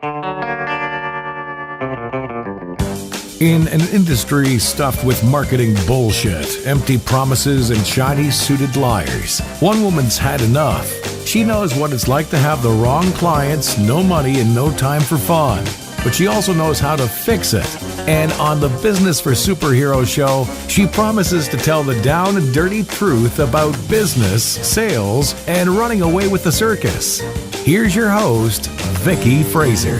In an industry stuffed with marketing bullshit, empty promises, and shiny-suited liars, one woman's had enough. She knows what it's like to have the wrong clients, no money, and no time for fun. But she also knows how to fix it. And on the Business for Superheroes show, she promises to tell the down and dirty truth about business, sales, and running away with the circus. Here's your host, Vicky Fraser.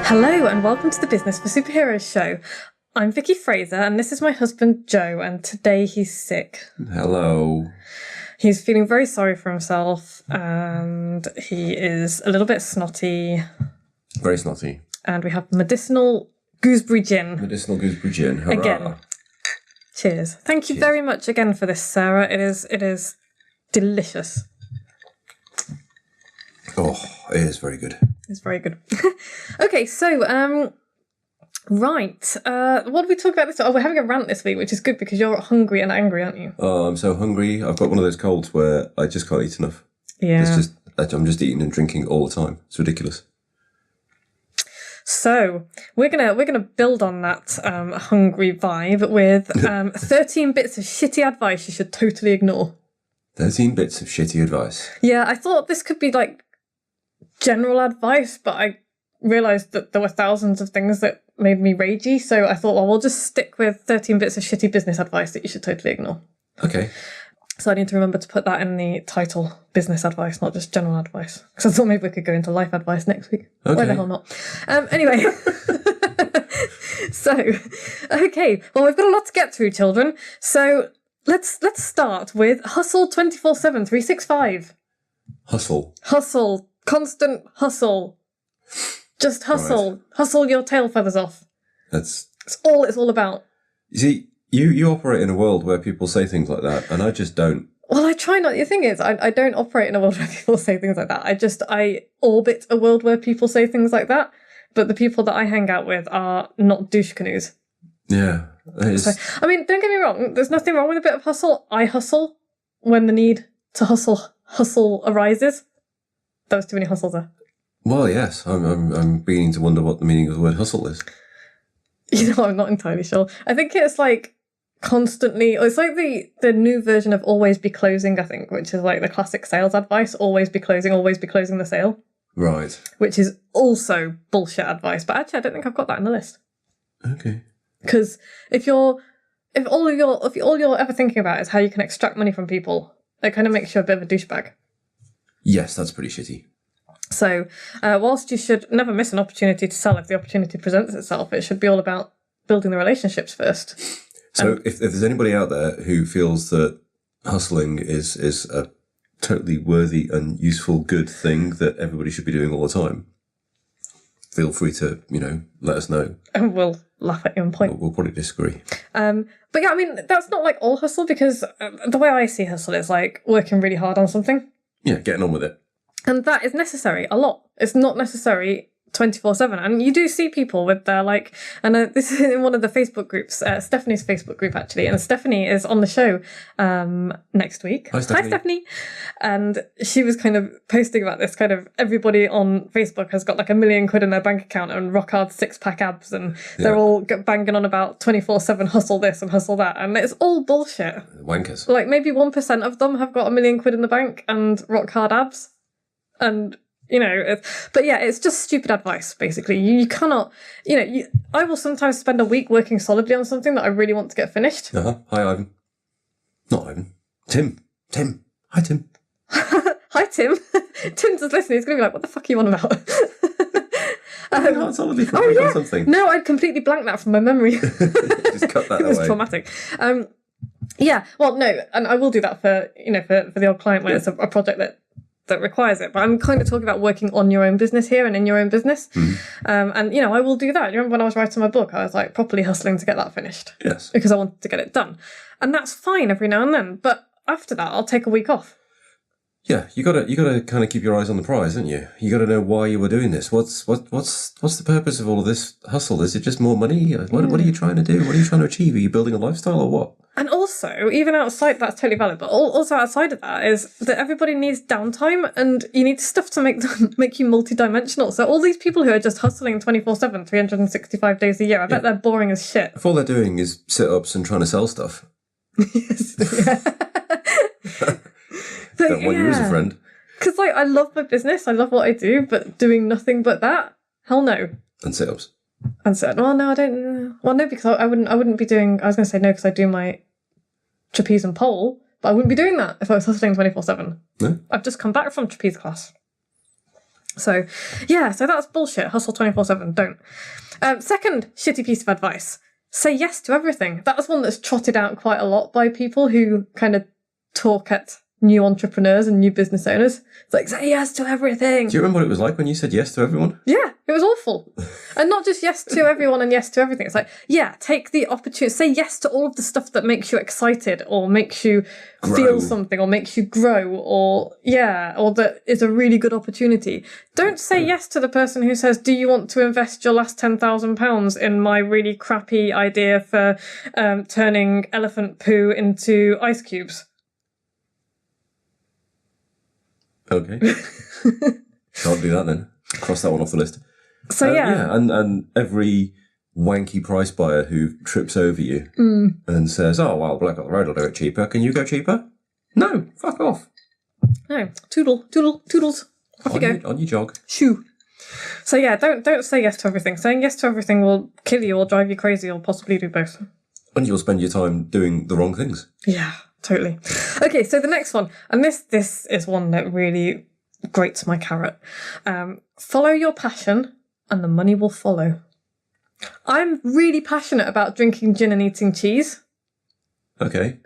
Hello and welcome to the Business for Superheroes show. I'm Vicky Fraser and this is my husband Joe, and today he's sick. Hello. He's feeling very sorry for himself and he is a little bit snotty. Very snotty. And we have medicinal gooseberry gin. Medicinal gooseberry gin. Hurrah. Again. Cheers. Thank you very much again for this, Sarah. It is delicious. Oh, it is very good. It's very good. Okay, so, right. What did we talk about this? Oh, we're having a rant this week, which is good because you're hungry and angry, aren't you? Oh, I'm so hungry. I've got one of those colds where I just can't eat enough. Yeah. I'm just eating and drinking all the time. It's ridiculous. So we're gonna build on that hungry vibe with 13 bits of shitty advice you should totally ignore. 13 bits of shitty advice. Yeah, I thought this could be like general advice, but I realised that there were thousands of things that made me ragey, so I thought, well, we'll just stick with 13 bits of shitty business advice that you should totally ignore. Okay. So I need to remember to put that in the title, business advice, not just general advice. Because I thought maybe we could go into life advice next week. Okay. Why the hell not? Anyway. So, okay. Well, we've got a lot to get through, children. So let's start with hustle 24/7, 365. Hustle. Hustle. Constant hustle. Just hustle. Right. Hustle your tail feathers off. It's all it's all about. You see, you operate in a world where people say things like that, and I just don't. Well, I try not. The thing is, I don't operate in a world where people say things like that. I orbit a world where people say things like that, but the people that I hang out with are not douche canoes. Yeah. So, I mean, don't get me wrong. There's nothing wrong with a bit of hustle. I hustle when the need to hustle arises. That was too many hustles there. Well, yes. I'm beginning to wonder what the meaning of the word hustle is. You know, I'm not entirely sure. I think it's like constantly, it's like the new version of always be closing, I think, which is like the classic sales advice, always be closing the sale. Right. Which is also bullshit advice, but actually I don't think I've got that in the list. Okay. Because if all you're ever thinking about is how you can extract money from people, it kind of makes you a bit of a douchebag. Yes, that's pretty shitty. So, whilst you should never miss an opportunity to sell if the opportunity presents itself, it should be all about building the relationships first. So if there's anybody out there who feels that hustling is a totally worthy and useful good thing that everybody should be doing all the time, feel free to, let us know. And we'll laugh at you and point. We'll probably disagree. But yeah, I mean, that's not like all hustle, because the way I see hustle is like working really hard on something. Yeah, getting on with it. And that is necessary a lot. It's not necessary 24/7. And you do see people with their this is in one of the Facebook groups, Stephanie's Facebook group actually, and Stephanie is on the show next week. Hi, Stephanie. Hi, Stephanie. And she was kind of posting about this, kind of everybody on Facebook has got like £1 million in their bank account and rock hard 6-pack abs, and they're all banging on about 24/7 hustle this and hustle that, and it's all bullshit. Wankers. Like maybe 1% of them have got £1 million in the bank and rock hard abs. And, but yeah, it's just stupid advice, basically. You cannot, I will sometimes spend a week working solidly on something that I really want to get finished. Uh-huh. Hi, Ivan. Not Ivan. Tim. Hi, Tim. Hi, Tim. Tim's just listening. He's going to be like, what the fuck are you on about? Solidly for a week on something. No, I'd completely blanked that from my memory. Just cut that away. It was traumatic. Yeah, well, no, and I will do that for the odd client where it's a project that requires it, but I'm kind of talking about working on your own business here and in your own business. And I will do that. You remember when I was writing my book, I was like properly hustling to get that finished. Yes. Because I wanted to get it done. And that's fine every now and then, but after that I'll take a week off. Yeah, you gotta kind of keep your eyes on the prize, haven't you? You gotta know why you were doing this. What's the purpose of all of this hustle? Is it just more money? What are you trying to do? What are you trying to achieve? Are you building a lifestyle or what? And also, even outside, that's totally valid, but also outside of that is that everybody needs downtime and you need stuff to make you multidimensional. So all these people who are just hustling 24/7, 365 days a year, I bet they're boring as shit. If all they're doing is sit-ups and trying to sell stuff. Yes, yeah. Don't want you as a friend. Because I love my business, I love what I do, but doing nothing but that, hell no. And sit-ups. And so, well, no, I don't. Well, no, because I wouldn't be doing. I was going to say no because I do my trapeze and pole, but I wouldn't be doing that if I was hustling 24/7. No? I've just come back from trapeze class. So, yeah, so that's bullshit. Hustle 24/7. Don't. Second shitty piece of advice: say yes to everything. That was one that's trotted out quite a lot by people who kind of talk at new entrepreneurs and new business owners. It's like, say yes to everything. Do you remember what it was like when you said yes to everyone? Yeah, it was awful. And not just yes to everyone and yes to everything. It's like, yeah, take the opportunity, say yes to all of the stuff that makes you excited or makes you feel something or makes you grow or that is a really good opportunity. Don't say yes to the person who says, do you want to invest your last £10,000 in my really crappy idea for turning elephant poo into ice cubes? Okay. Can't do that then. Cross that one off the list. So and every wanky price buyer who trips over you and says, "Oh well, bloke up the road will do it cheaper. Can you go cheaper?" No, fuck off. No, toodles. Off you go. On your jog. Shoo. So yeah, don't say yes to everything. Saying yes to everything will kill you or drive you crazy or possibly do both. And you'll spend your time doing the wrong things. Yeah, totally. Okay, so the next one, and this is one that really grates my carrot. Follow your passion and the money will follow. I'm really passionate about drinking gin and eating cheese. Okay.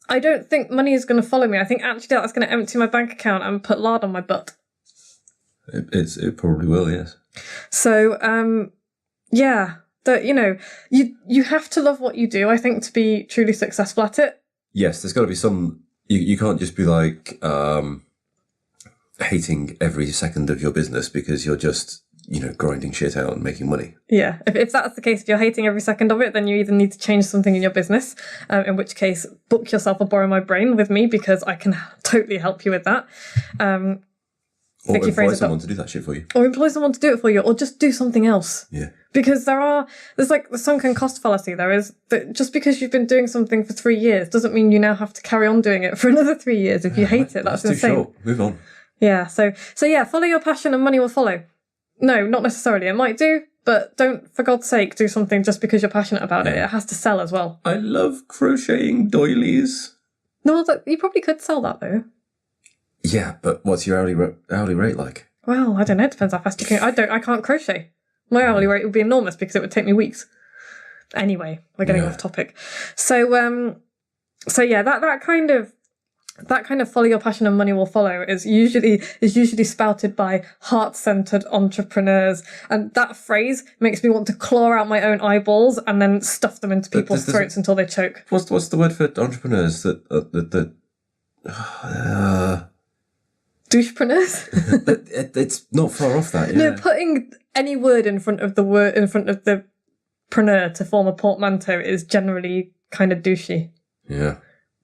I don't think money is going to follow me. I think actually that's going to empty my bank account and put lard on my butt. It probably will, yes. So, you have to love what you do, I think, to be truly successful at it. Yes, there's got to be some... You can't just be like hating every second of your business because you're just, grinding shit out and making money. Yeah, if that's the case, if you're hating every second of it, then you either need to change something in your business, in which case book yourself or borrow my brain with me because I can totally help you with that. Or employ someone to do that shit for you. Or employ someone to do it for you, or just do something else. Yeah. Because there's like the sunken cost fallacy. There is that just because you've been doing something for 3 years doesn't mean you now have to carry on doing it for another 3 years. If you hate it, that's insane. Too short. Move on. Yeah. So yeah, follow your passion and money will follow. No, not necessarily. It might do, but don't, for God's sake, do something just because you're passionate about it. It has to sell as well. I love crocheting doilies. No, you probably could sell that though. Yeah, but what's your hourly rate like? Well, I don't know. It depends how fast you can. I can't crochet. My hourly rate would be enormous because it would take me weeks. Anyway, we're getting off topic. So yeah, that kind of follow your passion and money will follow is usually spouted by heart-centered entrepreneurs, and that phrase makes me want to claw out my own eyeballs and then stuff them into people's throats until they choke. What's the word for entrepreneurs that douchepreneurs? It's not far off that. Yeah. No, putting any word in front of the preneur to form a portmanteau is generally kind of douchey. Yeah.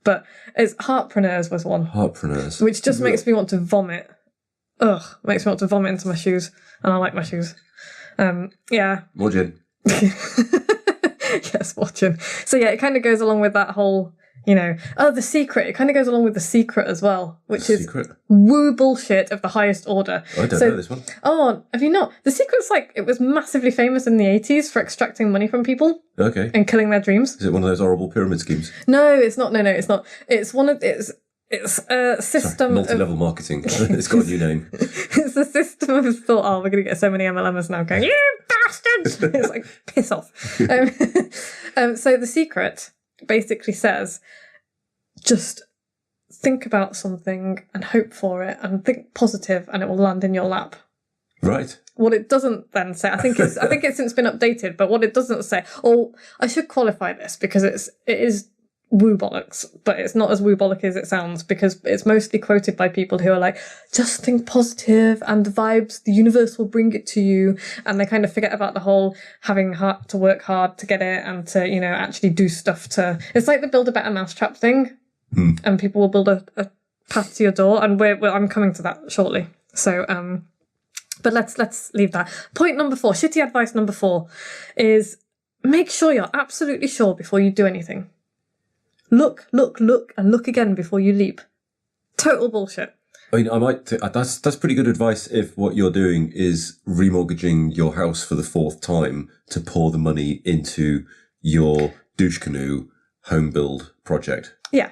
But it's Heartpreneurs was one. Heartpreneurs. Which just makes me want to vomit. Ugh, makes me want to vomit into my shoes. And I like my shoes. Yeah. More gin. Yes, more gin. So yeah, it kind of goes along with that whole, The Secret. It kind of goes along with The Secret as well, which is woo bullshit of the highest order. I don't know this one. Oh, have you not? The Secret's it was massively famous in the 80s for extracting money from people. Okay. And killing their dreams. Is it one of those horrible pyramid schemes? No, it's not. No, it's not. It's one of it's a system. Multi-level marketing. It's got a new name. It's a system of thought. Oh, we're going to get so many MLMers now going, you bastards! It's like, piss off. So The Secret basically says, just think about something and hope for it and think positive and it will land in your lap. Right. What it doesn't then say, I think it's since been updated, but what it doesn't say, I should qualify this because it is woo bollocks, but it's not as woo bollocky as it sounds, because it's mostly quoted by people who are like, just think positive and the vibes, the universe will bring it to you. And they kind of forget about the whole having to work hard to get it and to, actually do stuff to, it's like the build a better mousetrap thing. And people will build a path to your door. And I'm coming to that shortly. So, but let's leave that. Point number 4, shitty advice number 4 is make sure you're absolutely sure before you do anything. Look, and look again before you leap. Total bullshit. I mean, I might. That's pretty good advice if what you're doing is remortgaging your house for the 4th time to pour the money into your douche canoe home build project. Yeah,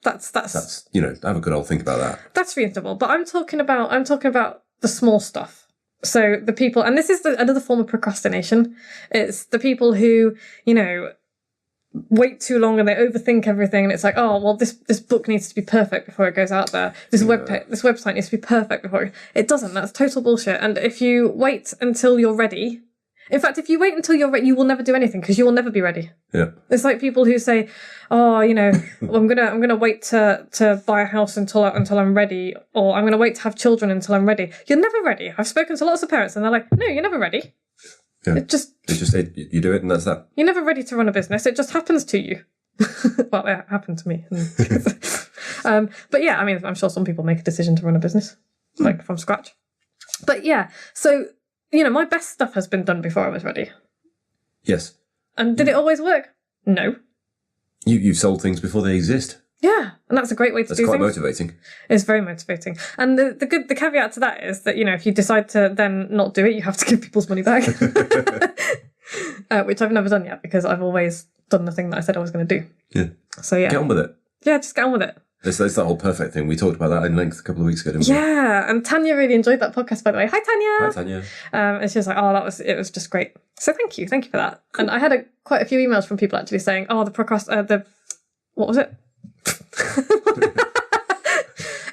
that's have a good old think about that. That's reasonable. But I'm talking about the small stuff. So the people, and this is another form of procrastination. It's the people who wait too long and they overthink everything, and it's like, oh well, this book needs to be perfect before it goes out there. This website needs to be perfect before it doesn't. That's total bullshit. And if you wait until you're ready, in fact, if you wait until you're ready, you will never do anything because you will never be ready. Yeah, it's like people who say, oh, I'm gonna wait to buy a house until I'm ready, or I'm gonna wait to have children until I'm ready. You're never ready. I've spoken to lots of parents and they're like, no, you're never ready. Yeah. You do it and that's that. You're never ready to run a business. It just happens to you. Well, it happened to me. But yeah, I mean, I'm sure some people make a decision to run a business, like from scratch. But yeah, so, my best stuff has been done before I was ready. Yes. And did it always work? No. You've sold things before they exist. Yeah, and that's a great way to do things. That's quite motivating. It's very motivating. And the caveat to that is that, if you decide to then not do it, you have to give people's money back. Which I've never done yet because I've always done the thing that I said I was going to do. Yeah. So yeah. Get on with it. Yeah, just get on with it. That's that whole perfect thing. We talked about that in length a couple of weeks ago, didn't we? Yeah, and Tanya really enjoyed that podcast, by the way. Hi, Tanya. Hi, Tanya. And she was like, oh, it was just great. So thank you for that. Cool. And I had quite a few emails from people actually saying, oh, what was it?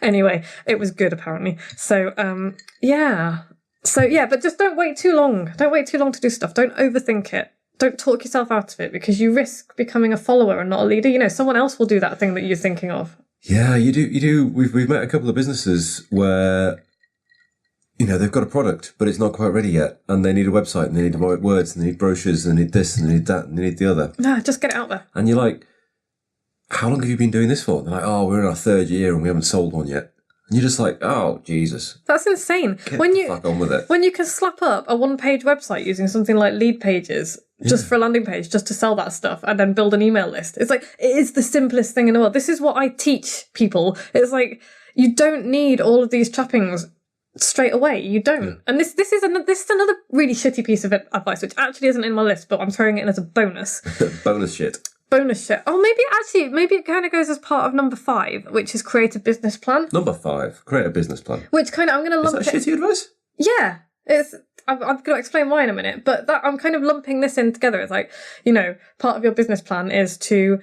Anyway, it was good apparently. So but just don't wait too long. Don't wait too long to do stuff. Don't overthink it. Don't talk yourself out of it because you risk becoming a follower and not a leader. Someone else will do that thing that you're thinking of. Yeah, you do. We've met a couple of businesses where they've got a product but it's not quite ready yet, and they need a website and they need the right words and they need brochures and they need this and they need that and they need the other. No, just get it out there. And you're like, how long have you been doing this for? And they're like, oh, we're in our 3rd year and we haven't sold one yet. And you're just like, oh, Jesus. That's insane. Get the fuck on with it. When you can slap up a 1-page website using something like Lead Pages just for a landing page, just to sell that stuff, and then build an email list. It's like, it is the simplest thing in the world. This is what I teach people. It's like, you don't need all of these trappings straight away. You don't. Yeah. And this is another really shitty piece of advice, which actually isn't in my list, but I'm throwing it in as a bonus. Bonus shit. Oh, maybe it kind of goes as part of number 5, which is create a business plan. Number 5, create a business plan. Which kind of, I'm going to lump it. Is that shitty advice? Yeah. I'm going to explain why in a minute, but I'm kind of lumping this in together. It's like, part of your business plan is to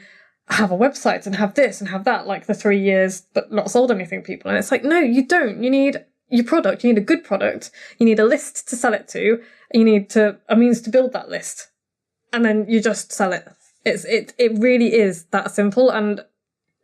have a website and have this and have that, like the 3 years, but not sold anything people. And it's like, no, you don't. You need your product. You need a good product. You need a list to sell it to. You need a means to build that list. And then you just sell it. It really is that simple, and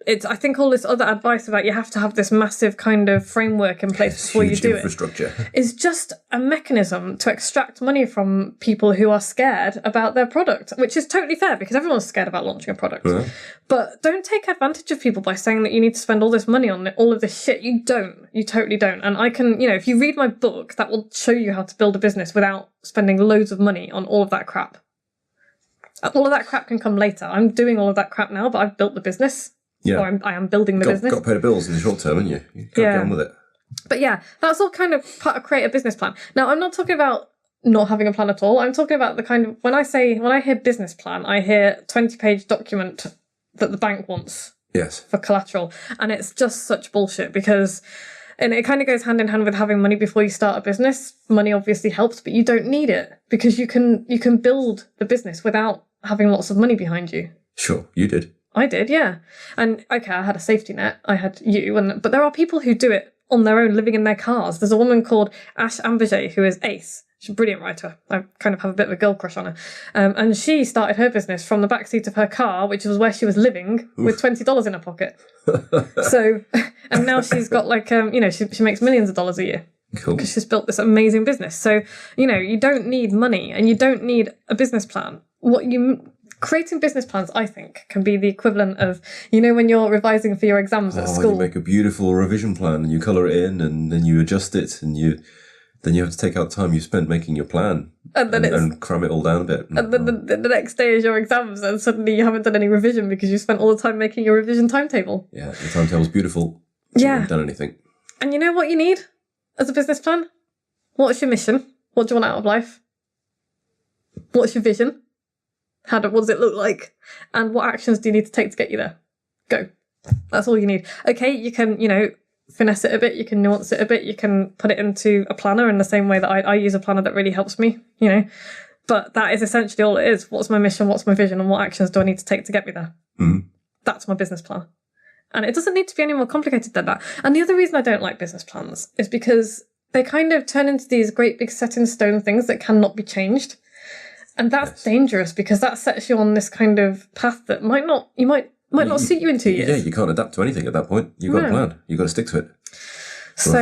I think all this other advice about you have to have this massive kind of framework in place before you do infrastructure. Is just a mechanism to extract money from people who are scared about their product, which is totally fair because everyone's scared about launching a product. Yeah. But don't take advantage of people by saying that you need to spend all this money on all of this shit. You don't. You totally don't. And I can, if you read my book, that will show you how to build a business without spending loads of money on all of that crap. All of that crap can come later. I'm doing all of that crap now, but I've built the business. Yeah. Or I am building the business. Got to pay the bills in the short term, haven't you? You can't get on with it. But yeah, that's all kind of part of create a business plan. Now, I'm not talking about not having a plan at all. I'm talking about the kind of, when I hear business plan, I hear 20-page document that the bank wants. Yes. For collateral. And it's just such bullshit because... And it kind of goes hand in hand with having money before you start a business. Money obviously helps, but you don't need it because you can build the business without having lots of money behind you. Sure, you did. I did, yeah. And okay, I had a safety net. I had you, but there are people who do it on their own, living in their cars. There's a woman called Ash Amberjay who is Ace, She's a brilliant writer. I kind of have a bit of a girl crush on her. And she started her business from the backseat of her car, which was where she was living, with $20 in her pocket. So, and now she's got like, she makes millions of dollars a year. Cool. Because she's built this amazing business. So, you don't need money and you don't need a business plan. Creating business plans, I think, can be the equivalent of, when you're revising for your exams at school. You make a beautiful revision plan and you colour it in and then you adjust it and then you have to take out time you spent making your plan and cram it all down a bit. And then the next day is your exams and suddenly you haven't done any revision because you spent all the time making your revision timetable. Yeah, the timetable's beautiful. Yeah. You haven't done anything. And you know what you need as a business plan? What's your mission? What do you want out of life? What's your vision? What does it look like? And what actions do you need to take to get you there? Go. That's all you need. Okay, you can, finesse it a bit, you can nuance it a bit, you can put it into a planner in the same way that I use a planner that really helps me, But that is essentially all it is. What's my mission? What's my vision? And what actions do I need to take to get me there? Mm-hmm. That's my business plan. And it doesn't need to be any more complicated than that. And the other reason I don't like business plans is because they kind of turn into these great big set in stone things that cannot be changed. And that's dangerous because that sets you on this kind of path that might not suit you in 2 years. Yeah, you can't adapt to anything at that point. You've got a plan. You've got to stick to it. So,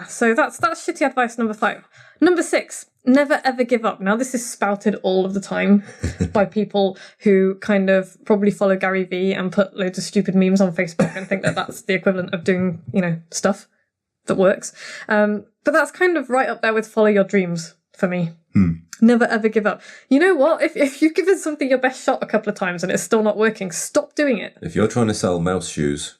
so that's shitty advice number 5. Number 6, never ever give up. Now, this is spouted all of the time by people who kind of probably follow Gary Vee and put loads of stupid memes on Facebook and think that that's the equivalent of doing, stuff that works. But that's kind of right up there with follow your dreams for me. Never ever give up. You know what? If you've given something your best shot a couple of times and it's still not working, stop doing it. If you're trying to sell mouse shoes,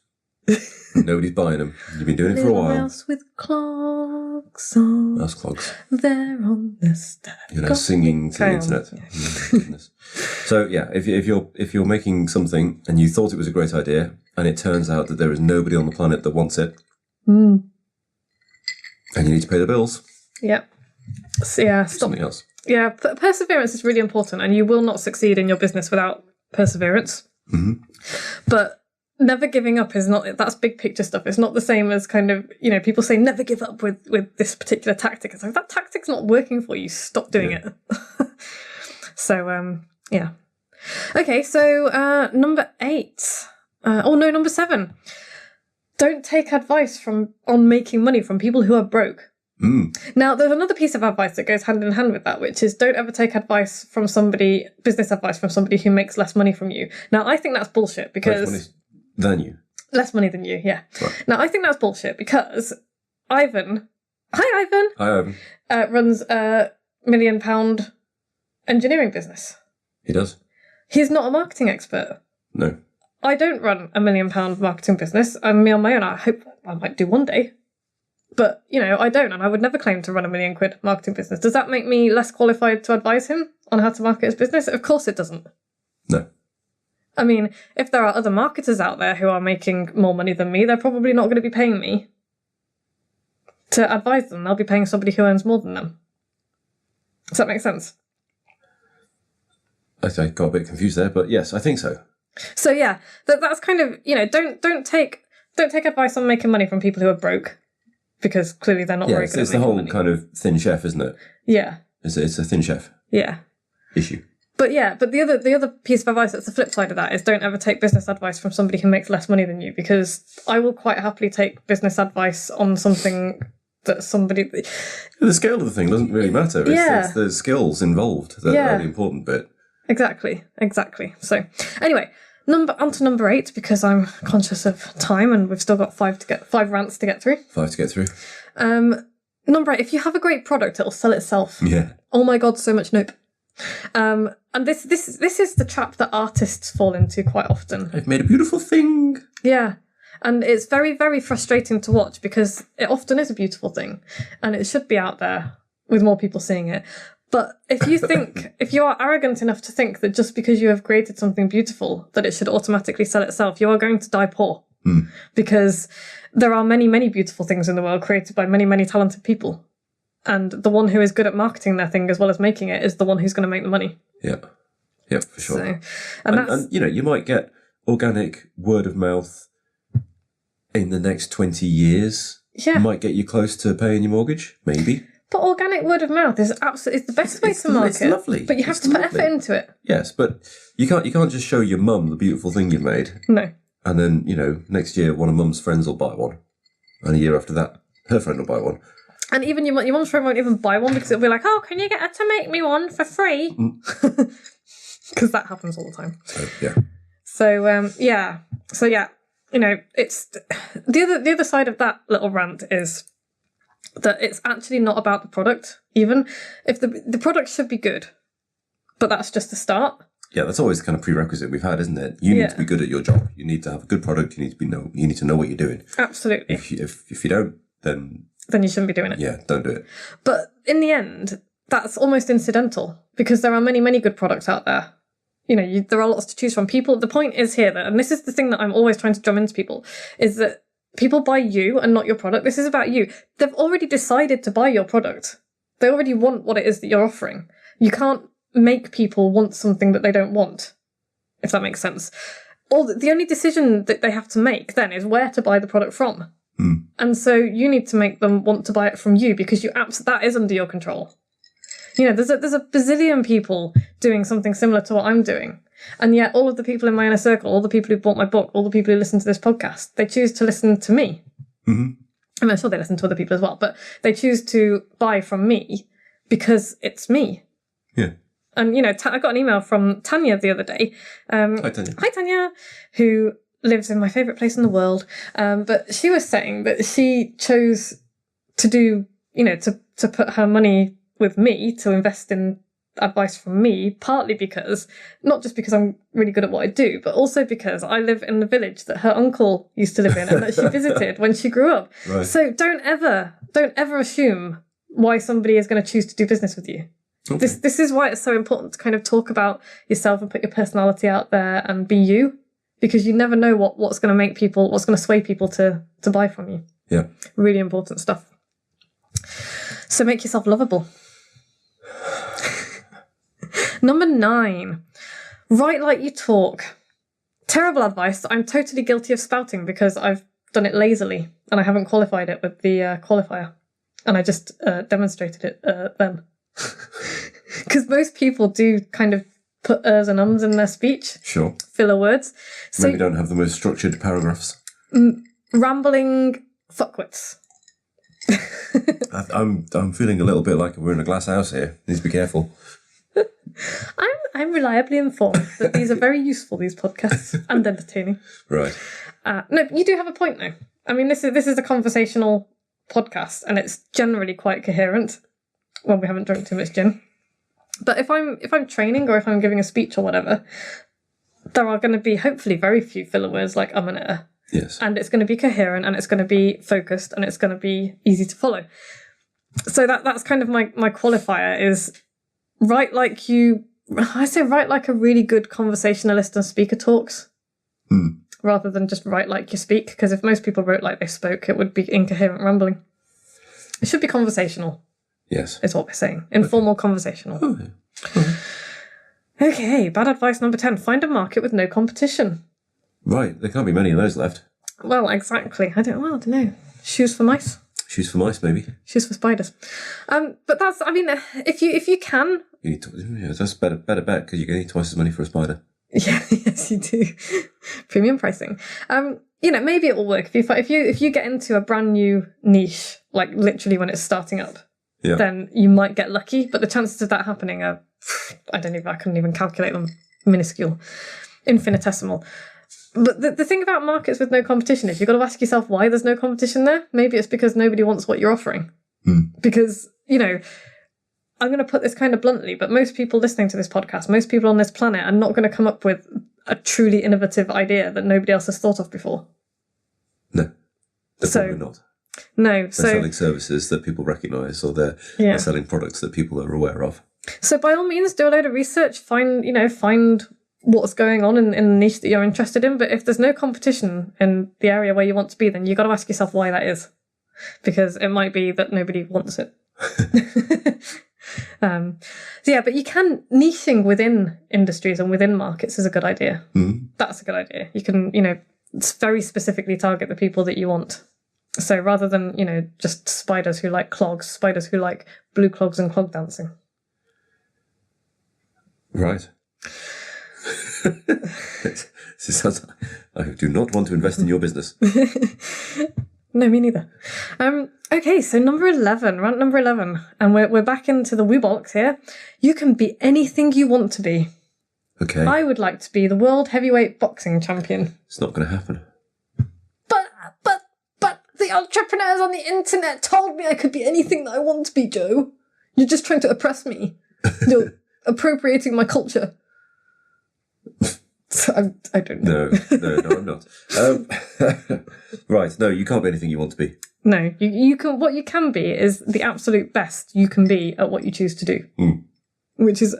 nobody's buying them. You've been doing it for a while. Mouse with clogs on. Mouse clogs. They're on the step. Singing to the internet. Yeah. Oh, goodness. So yeah, if you're making something and you thought it was a great idea and it turns out that there is nobody on the planet that wants it, and you need to pay the bills. Yeah. So, yeah. Stop. Something else. Yeah, perseverance is really important, and you will not succeed in your business without perseverance. Mm-hmm. But never giving up is not, that's big picture stuff. It's not the same as kind of, people say never give up with this particular tactic. It's like, that tactic's not working for you. Stop doing it. So, yeah. Okay, so number 8. Number 7. Don't take advice on making money from people who are broke. Now, there's another piece of advice that goes hand in hand with that, which is don't ever take business advice from somebody who makes less money from you. Now, I think that's bullshit because... Less money than you, yeah. Right. Now, I think that's bullshit because Ivan... Hi, Ivan! Hi, Ivan. Runs a £1 million engineering business. He does? He's not a marketing expert. No. I don't run a £1 million marketing business. I'm me on my own. I hope I might do one day. But, I don't, and I would never claim to run £1 million marketing business. Does that make me less qualified to advise him on how to market his business? Of course it doesn't. No. I mean, if there are other marketers out there who are making more money than me, they're probably not going to be paying me to advise them. They'll be paying somebody who earns more than them. Does that make sense? I got a bit confused there, but yes, I think so. So yeah, that's kind of, don't take advice on making money from people who are broke. Because clearly they're not very good at making money. It's the whole kind of thin chef, isn't it? Yeah. It's a thin chef. Yeah. Issue. But the other piece of advice that's the flip side of that is don't ever take business advice from somebody who makes less money than you, because I will quite happily take business advice on something that somebody... The scale of the thing doesn't really matter. It's the skills involved that are the important bit. Exactly. So, anyway... On to number 8, because I'm conscious of time and we've still got 5 rants to get through. 5 to get through. Number 8, if you have a great product, it'll sell itself. Yeah. Oh my God, so much nope. And this is the trap that artists fall into quite often. I've made a beautiful thing. Yeah. And it's very, very frustrating to watch because it often is a beautiful thing and it should be out there with more people seeing it. But if you are arrogant enough to think that just because you have created something beautiful, that it should automatically sell itself, you are going to die poor. Because there are many, many beautiful things in the world created by many, many talented people. And the one who is good at marketing their thing as well as making it is the one who's going to make the money. Yeah. Yeah, for sure. So, and you might get organic word of mouth in the next 20 years. Yeah. Might get you close to paying your mortgage, maybe. But organic word of mouth is absolutely the best way to market. It's lovely. But you have to put effort into it. Yes, but you can't just show your mum the beautiful thing you've made. No. And then, next year one of mum's friends will buy one. And a year after that, her friend will buy one. And even your mum's friend won't even buy one because it'll be like, oh, can you get her to make me one for free? Because that happens all the time. It's the other side of that little rant is that it's actually not about the product, even if the product should be good, but that's just a start. Yeah, that's always the kind of prerequisite we've had, isn't it? You need to be good at your job. You need to have a good product. You need to know what you're doing. Absolutely. If you don't, then you shouldn't be doing it. Yeah, don't do it. But in the end, that's almost incidental because there are many, many good products out there. There are lots to choose from. The point is here that, and this is the thing that I'm always trying to drum into people, is that people buy you and not your product. This is about you. They've already decided to buy your product. They already want what it is that you're offering. You can't make people want something that they don't want, if that makes sense. The only decision that they have to make then is where to buy the product from. And so you need to make them want to buy it from you because that is under your control. There's a bazillion people doing something similar to what I'm doing. And yet all of the people in my inner circle, all the people who bought my book, all the people who listen to this podcast, they choose to listen to me. Mm-hmm. I mean, I'm sure they listen to other people as well, but they choose to buy from me because it's me. Yeah. And, I got an email from Tanya the other day. Hi, Tanya. Hi, Tanya, who lives in my favourite place in the world. But she was saying that she chose to do, to put her money with me, to invest in advice from me, partly because, not just because I'm really good at what I do, but also because I live in the village that her uncle used to live in and that she visited when she grew up. Right. So don't ever assume why somebody is going to choose to do business with you. Okay. This is why it's so important to kind of talk about yourself and put your personality out there and be you, because you never know what's going to sway people to buy from you. Yeah. Really important stuff. So make yourself lovable. Number 9, write like you talk. Terrible advice that I'm totally guilty of spouting because I've done it lazily and I haven't qualified it with the qualifier. And I just demonstrated it then. Because most people do kind of put ers and ums in their speech. Sure. Filler words. So maybe don't have the most structured paragraphs. Rambling fuckwits. I'm feeling a little bit like we're in a glass house here. Need to be careful. I'm reliably informed that these are very useful, these podcasts, and entertaining. Right. No, you do have a point though. I mean, this is a conversational podcast, and it's generally quite coherent when we haven't drunk too much gin. But if I'm training or if I'm giving a speech or whatever, there are going to be hopefully very few filler words like and er. Yes. And it's going to be coherent, and it's going to be focused, and it's going to be easy to follow. So that's kind of my qualifier is write like a really good conversationalist and speaker talks, rather than just write like you speak, because if most people wrote like they spoke, it would be incoherent rambling. It should be conversational. Yes. Is what we're saying. Informal conversational. Okay, bad advice number 10. Find a market with no competition. Right, there can't be many of those left. Well, exactly. I don't know. Shoes for mice? Shoes for mice, maybe. Shoes for spiders. But that's, I mean, if you can... You need to, that's better bet, because you need twice as money for a spider. Yeah, yes, you do. Premium pricing. Maybe it will work. If you get into a brand new niche, like literally when it's starting up, then you might get lucky, but the chances of that happening are, I couldn't even calculate them, minuscule, infinitesimal. But the thing about markets with no competition is you've got to ask yourself why there's no competition there. Maybe it's because nobody wants what you're offering. Because, I'm going to put this kind of bluntly, but most people listening to this podcast, most people on this planet are not going to come up with a truly innovative idea that nobody else has thought of before. No, they're probably not. No, they're selling services that people recognise, or they're selling products that people are aware of. So by all means, do a load of research, find what's going on in the niche that you're interested in. But if there's no competition in the area where you want to be, then you've got to ask yourself why that is. Because it might be that nobody wants it. But you can, niching within industries and within markets is a good idea. That's a good idea. You can, very specifically target the people that you want So rather than, just spiders who like clogs, spiders who like blue clogs and clog dancing. Right. I do not want to invest in your business. No, me neither. Okay, so rant number 11. And we're back into the woo bollocks here. You can be anything you want to be. Okay. I would like to be the world heavyweight boxing champion. It's not going to happen. But the entrepreneurs on the internet told me I could be anything that I want to be, Joe. You're just trying to oppress me. You're appropriating my culture. I don't know. No, I'm not. Right, no, you can't be anything you want to be. No, you can. What you can be is the absolute best you can be at what you choose to do. Which is,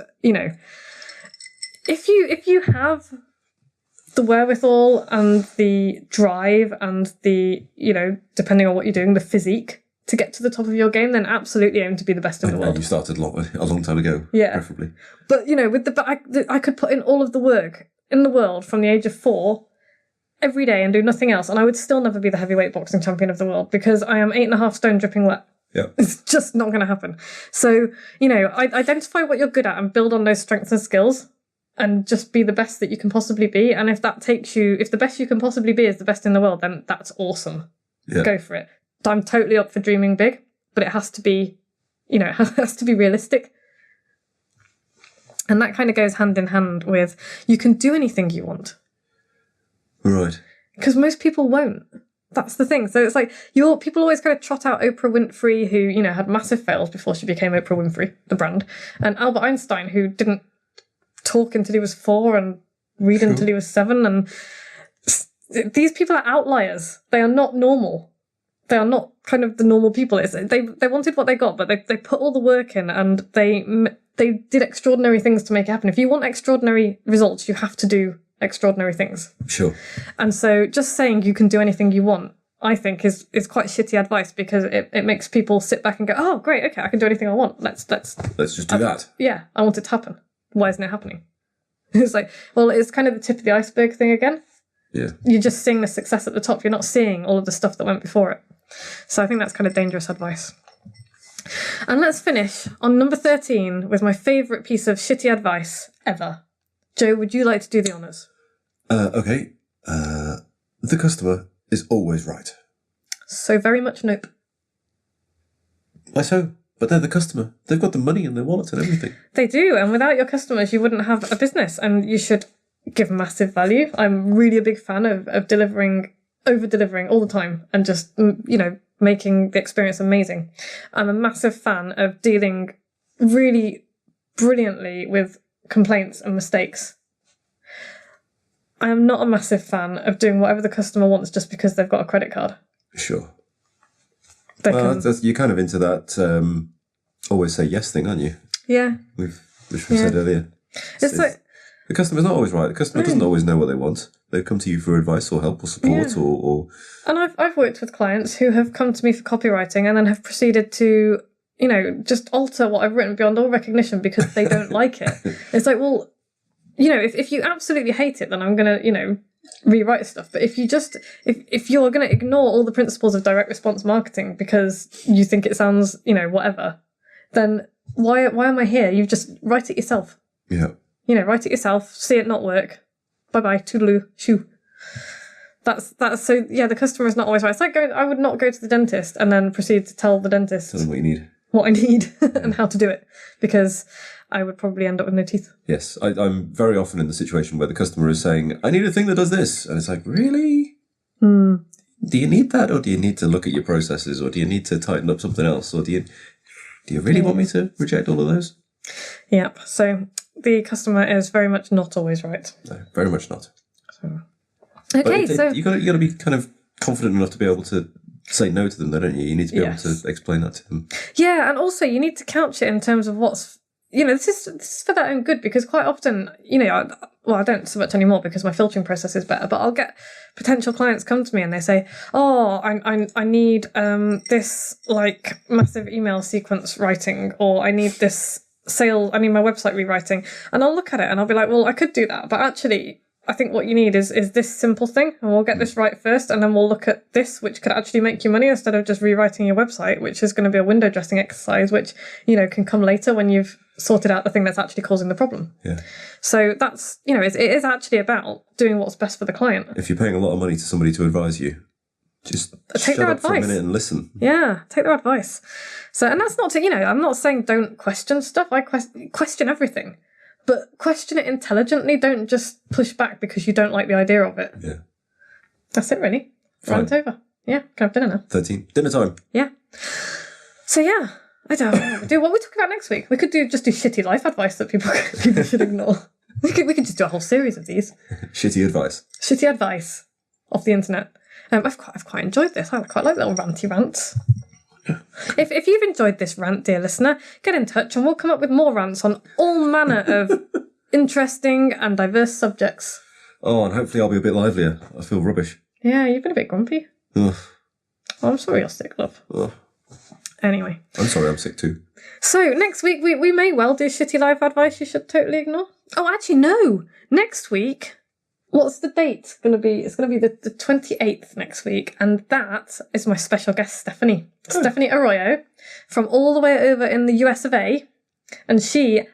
if you have the wherewithal and the drive and the, depending on what you're doing, the physique to get to the top of your game, then absolutely aim to be the best in the world. You started a long time ago, yeah, preferably. But I could put in all of the work in the world from the age of 4 every day and do nothing else, and I would still never be the heavyweight boxing champion of the world because I am 8.5 stone dripping wet. Yeah, it's just not going to happen. So identify what you're good at and build on those strengths and skills, and just be the best that you can possibly be. And if the best you can possibly be is the best in the world, then that's awesome. Yeah. Go for it. I'm totally up for dreaming big, but it has to be, it has to be realistic. And that kind of goes hand in hand with you can do anything you want. Right. Because most people won't. That's the thing. So it's like people always kind of trot out Oprah Winfrey, who, had massive fails before she became Oprah Winfrey, the brand, and Albert Einstein, who didn't talk until he was 4 and read until he was 7. And these people are outliers. They are not normal. They are not kind of the normal people. They wanted what they got, but they put all the work in, and they did extraordinary things to make it happen. If you want extraordinary results, you have to do extraordinary things. Sure. And so just saying you can do anything you want, I think is quite shitty advice, because it makes people sit back and go, oh, great, okay, I can do anything I want. Let's just do that. Yeah, I want it to happen. Why isn't it happening? It's like, well, it's kind of the tip of the iceberg thing again. Yeah. You're just seeing the success at the top. You're not seeing all of the stuff that went before it. So I think that's kind of dangerous advice. And let's finish on number 13 with my favourite piece of shitty advice ever. Joe, would you like to do the honours? Okay. The customer is always right. So very much nope. Why so? But they're the customer. They've got the money in their wallet and everything. They do, and without your customers, you wouldn't have a business, and you should give massive value. I'm really a big fan of over-delivering all the time, and just, making the experience amazing. I'm a massive fan of dealing really brilliantly with complaints and mistakes. I am not a massive fan of doing whatever the customer wants just because they've got a credit card. Sure. You're kind of into that always say yes thing, aren't you? Yeah. Which we said earlier. It's like, the customer's not always right. The customer doesn't always know what they want. They come to you for advice or help or support or... And I've worked with clients who have come to me for copywriting and then have proceeded to, just alter what I've written beyond all recognition because they don't like it. It's like, well, if you absolutely hate it, then I'm going to, rewrite stuff. But if you're going to ignore all the principles of direct response marketing because you think it sounds, whatever, then why am I here? You just write it yourself. Yeah. Write it yourself, see it not work. Bye-bye, toodaloo, shoo. That's so, yeah, the customer is not always right. It's like I would not go to the dentist and then proceed to tell the dentist Tell them what you need. What I need and how to do it, because I would probably end up with no teeth. Yes, I'm very often in the situation where the customer is saying, I need a thing that does this. And it's like, really? Do you need that? Or do you need to look at your processes? Or do you need to tighten up something else? Or do you really want me to reject all of those? Yep. So the customer is very much not always right. No, very much not. So. Okay, so you got to be kind of confident enough to be able to say no to them, though, don't you? You need to be able to explain that to them. Yeah, and also you need to couch it in terms of what's, this is for their own good, because quite often, I don't so much anymore because my filtering process is better, but I'll get potential clients come to me and they say, oh, I need this like massive email sequence writing, or I need this I need my website rewriting. And I'll look at it and I'll be like, well, I could do that, but actually I think what you need is this simple thing, and we'll get this right first, and then we'll look at this, which could actually make you money instead of just rewriting your website, which is going to be a window dressing exercise, which, can come later when you've sorted out the thing that's actually causing the problem. Yeah. So that's, it is actually about doing what's best for the client. If you're paying a lot of money to somebody to advise you, just take shut their up for a advice. minute and listen. Yeah, take their advice. So, and that's not to, I'm not saying don't question stuff. I question everything. But question it intelligently. Don't just push back because you don't like the idea of it. Yeah. That's it, really. Rant over. Yeah, can have dinner now. 13. Dinner time. Yeah. So, yeah. I don't know what we do. What are we talking about next week? We could just do shitty life advice that people should ignore. We could just do a whole series of these. Shitty advice. Shitty advice off the internet. I've quite enjoyed this. I quite like little ranty rants. If you've enjoyed this rant, dear listener, get in touch and we'll come up with more rants on all manner of interesting and diverse subjects. Oh, and hopefully I'll be a bit livelier. I feel rubbish. Yeah, you've been a bit grumpy. Ugh. Oh, I'm sorry you're sick, love. Ugh. Anyway. I'm sorry I'm sick too. So, next week we may well do shitty life advice you should totally ignore. Oh, actually, no. Next week... What's the date going to be? It's going to be the 28th next week. And that is my special guest, Stephanie. Oh. Stephanie Arroyo from all the way over in the US of A. And we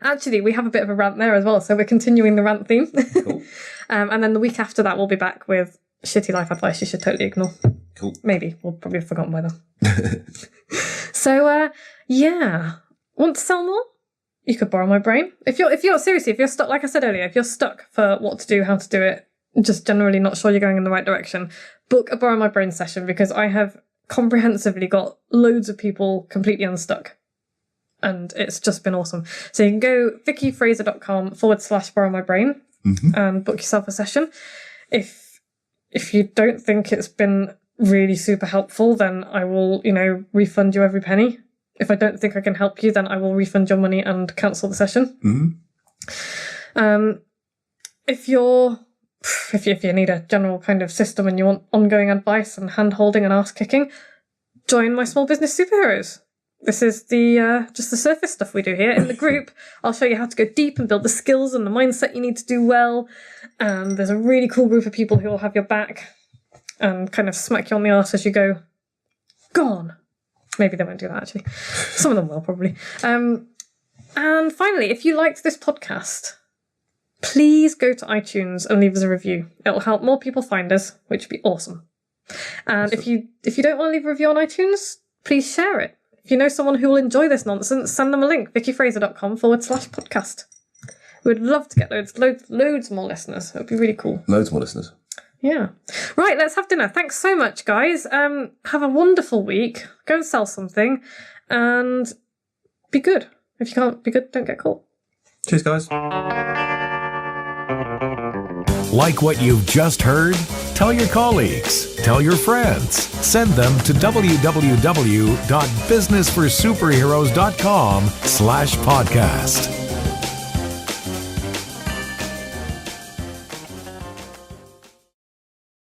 have a bit of a rant there as well. So we're continuing the rant theme. Cool. And then the week after that, we'll be back with shitty life advice you should totally ignore. Cool. Maybe. We'll probably have forgotten by then. So, yeah. Want to sell more? You could borrow my brain. If you're stuck, like I said earlier, if you're stuck for what to do, how to do it, just generally not sure you're going in the right direction, book a borrow my brain session because I have comprehensively got loads of people completely unstuck. And it's just been awesome. So you can go vickyfraser.com/borrow my brain and book yourself a session. If you don't think it's been really super helpful, then I will, refund you every penny. If I don't think I can help you, then I will refund your money and cancel the session. If you need a general kind of system and you want ongoing advice and hand-holding and ass-kicking, join my Small Business Superheroes. This is just the surface stuff we do here. In the group, I'll show you how to go deep and build the skills and the mindset you need to do well. And there's a really cool group of people who will have your back and kind of smack you on the arse as you go on. Maybe they won't do that, actually. Some of them will, probably. And finally, if you liked this podcast, please go to iTunes and leave us a review. It'll help more people find us, which would be awesome. And if you don't want to leave a review on iTunes, please share it. If you know someone who will enjoy this nonsense, send them a link, vickyfraser.com/podcast. We'd love to get loads more listeners. It would be really cool. Loads more listeners. Yeah. Right, let's have dinner. Thanks so much, guys. Have a wonderful week. Go and sell something. And be good. If you can't be good, don't get caught. Cheers, guys. Like what you've just heard? Tell your colleagues. Tell your friends. Send them to www.businessforsuperheroes.com/podcast.